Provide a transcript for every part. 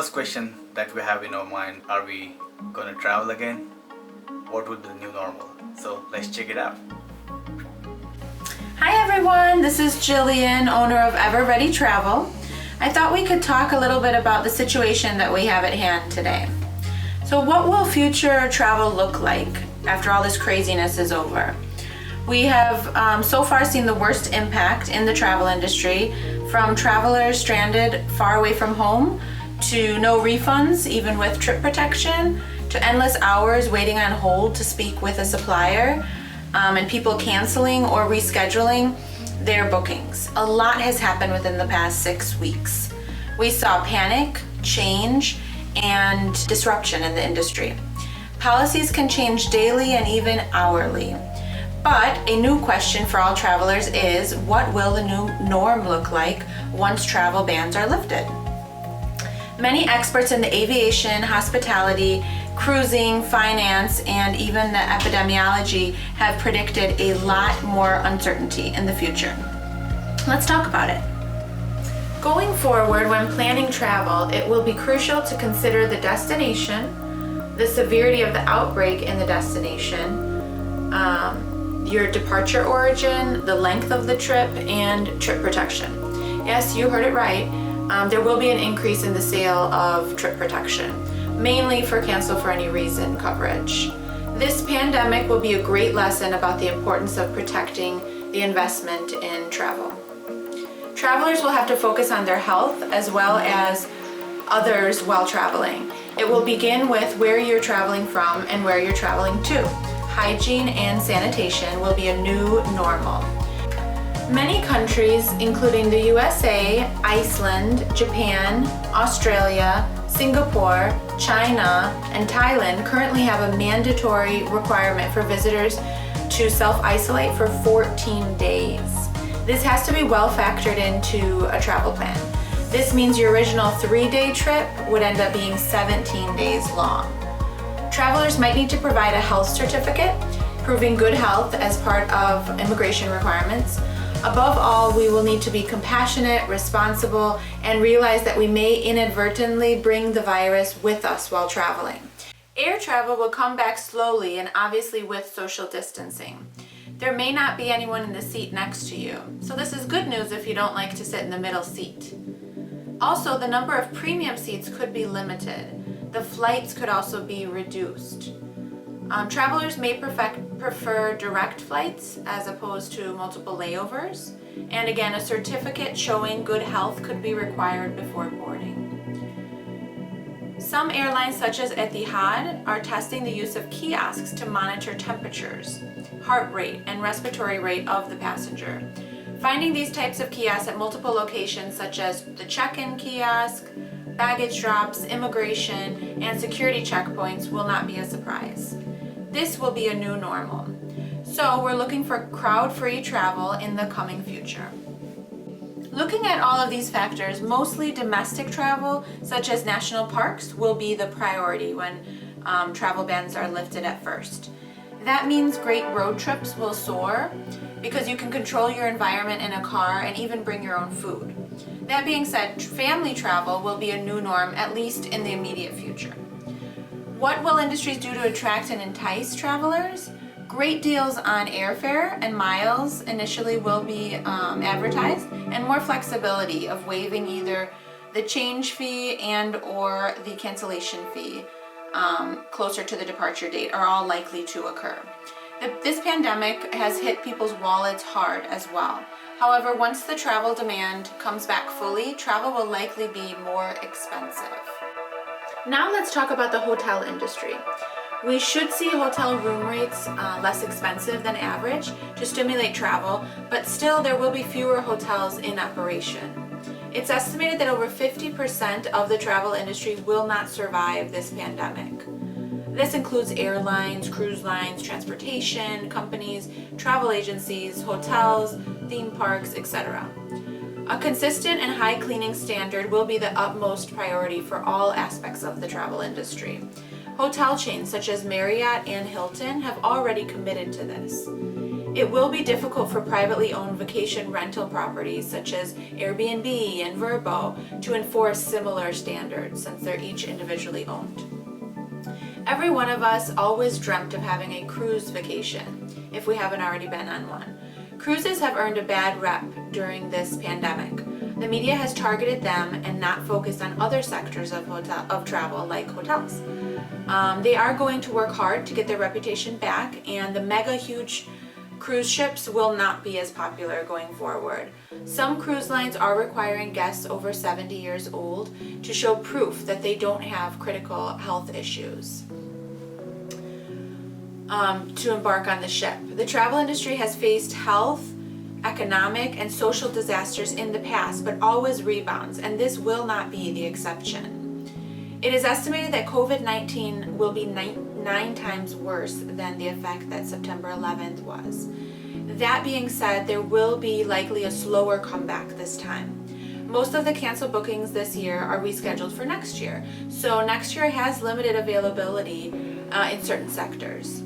first question that we have in our mind, are we gonna travel again? What would be the new normal? So let's check it out. Hi everyone, this is Jillian, owner of Ever Ready Travel. I thought we could talk a little bit about the situation that we have at hand today. So what will future travel look like after all this craziness is over? We have so far seen the worst impact in the travel industry, from travelers stranded far away from home, to no refunds even with trip protection, to endless hours waiting on hold to speak with a supplier, and people canceling or rescheduling their bookings. A lot has happened within the past 6 weeks. We saw panic, change, and disruption in the industry. Policies can change daily and even hourly. But a new question for all travelers is, what will the new norm look like once travel bans are lifted? Many experts in the aviation, hospitality, cruising, finance, and even the epidemiology have predicted a lot more uncertainty in the future. Let's talk about it. Going forward, when planning travel, it will be crucial to consider the destination, the severity of the outbreak in the destination, your departure origin, the length of the trip, and trip protection. Yes, you heard it right. There will be an increase in the sale of trip protection, mainly for cancel for any reason coverage. This pandemic will be a great lesson about the importance of protecting the investment in travel. Travelers will have to focus on their health as well as others while traveling. It will begin with where you're traveling from and where you're traveling to. Hygiene and sanitation will be a new normal. Many countries, including the USA, Iceland, Japan, Australia, Singapore, China, and Thailand currently have a mandatory requirement for visitors to self-isolate for 14 days. This has to be well factored into a travel plan. This means your original 3-day trip would end up being 17 days long. Travelers might need to provide a health certificate proving good health as part of immigration requirements. Above all, we will need to be compassionate, responsible, and realize that we may inadvertently bring the virus with us while traveling. Air travel will come back slowly and obviously with social distancing. There may not be anyone in the seat next to you, so this is good news if you don't like to sit in the middle seat. Also, the number of premium seats could be limited. The flights could also be reduced. Travelers may prefer direct flights as opposed to multiple layovers. And again, a certificate showing good health could be required before boarding. Some airlines, such as Etihad, are testing the use of kiosks to monitor temperatures, heart rate, and respiratory rate of the passenger. Finding these types of kiosks at multiple locations, such as the check-in kiosk, baggage drops, immigration, and security checkpoints, will not be a surprise. This will be a new normal. So we're looking for crowd-free travel in the coming future. Looking at all of these factors, mostly domestic travel, such as national parks, will be the priority when travel bans are lifted at first. That means great road trips will soar because you can control your environment in a car and even bring your own food. That being said, family travel will be a new norm, at least in the immediate future. What will industries do to attract and entice travelers? Great deals on airfare and miles initially will be advertised, and more flexibility of waiving either the change fee and or the cancellation fee closer to the departure date are all likely to occur. This pandemic has hit people's wallets hard as well. However, once the travel demand comes back fully, travel will likely be more expensive. Now let's talk about the hotel industry. We should see hotel room rates less expensive than average to stimulate travel, but still there will be fewer hotels in operation. It's estimated that over 50% of the travel industry will not survive this pandemic. This includes airlines, cruise lines, transportation companies, travel agencies, hotels, theme parks, etc. A consistent and high cleaning standard will be the utmost priority for all aspects of the travel industry. Hotel chains such as Marriott and Hilton have already committed to this. It will be difficult for privately owned vacation rental properties such as Airbnb and Vrbo to enforce similar standards since they're each individually owned. Every one of us always dreamt of having a cruise vacation, if we haven't already been on one. Cruises have earned a bad rep during this pandemic. The media has targeted them and not focused on other sectors of travel like hotels. They are going to work hard to get their reputation back, and the mega huge cruise ships will not be as popular going forward. Some cruise lines are requiring guests over 70 years old to show proof that they don't have critical health issues to embark on the ship. The travel industry has faced health, economic, and social disasters in the past, but always rebounds, and this will not be the exception. It is estimated that COVID-19 will be 9 times worse than the effect that September 11th was. That being said, there will be likely a slower comeback this time. Most of the canceled bookings this year are rescheduled for next year, so next year has limited availability in certain sectors.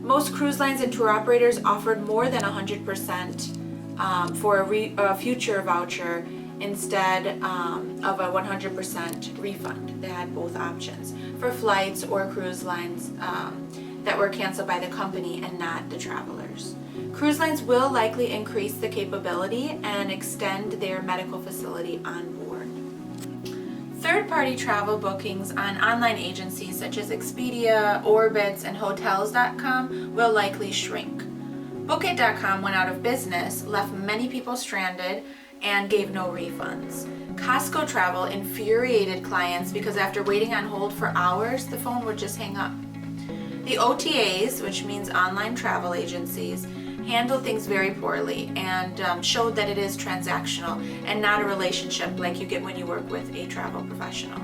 Most cruise lines and tour operators offered more than 100% for a future voucher instead of a 100% refund. They had both options for flights or cruise lines that were canceled by the company and not the travelers. Cruise lines will likely increase the capability and extend their medical facility on board. Third-party travel bookings on online agencies such as Expedia, Orbitz, and Hotels.com will likely shrink. Bookit.com went out of business, left many people stranded, and gave no refunds. Costco Travel infuriated clients because after waiting on hold for hours, the phone would just hang up. The OTAs, which means online travel agencies, handled things very poorly and showed that it is transactional and not a relationship like you get when you work with a travel professional.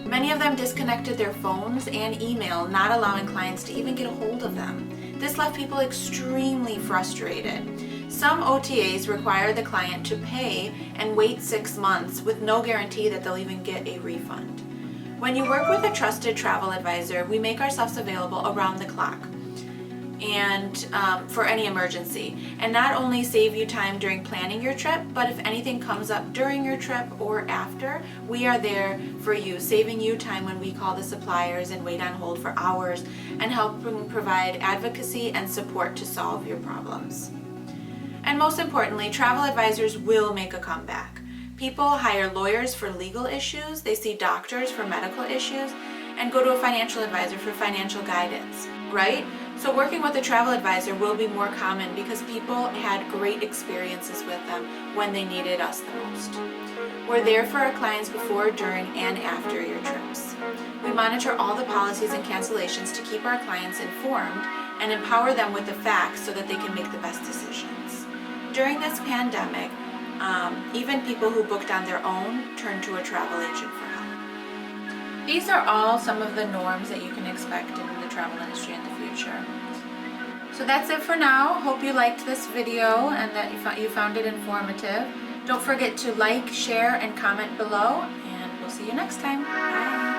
Many of them disconnected their phones and email, not allowing clients to even get a hold of them. This left people extremely frustrated. Some OTAs require the client to pay and wait 6 months with no guarantee that they'll even get a refund. When you work with a trusted travel advisor, we make ourselves available around the clock and for any emergency, and not only save you time during planning your trip, but if anything comes up during your trip or after, we are there for you, saving you time when we call the suppliers and wait on hold for hours and helping provide advocacy and support to solve your problems. And most importantly, travel advisors will make a comeback. People hire lawyers for legal issues, they see doctors for medical issues, and go to a financial advisor for financial guidance, right? So working with a travel advisor will be more common because people had great experiences with them when they needed us the most. We're there for our clients before, during, and after your trips. We monitor all the policies and cancellations to keep our clients informed and empower them with the facts so that they can make the best decisions. During this pandemic, even people who booked on their own turned to a travel agent for help. These are all some of the norms that you can expect in the travel industry in the future. So that's it for now. Hope you liked this video and that you found it informative. Don't forget to like, share, and comment below, and we'll see you next time. Bye.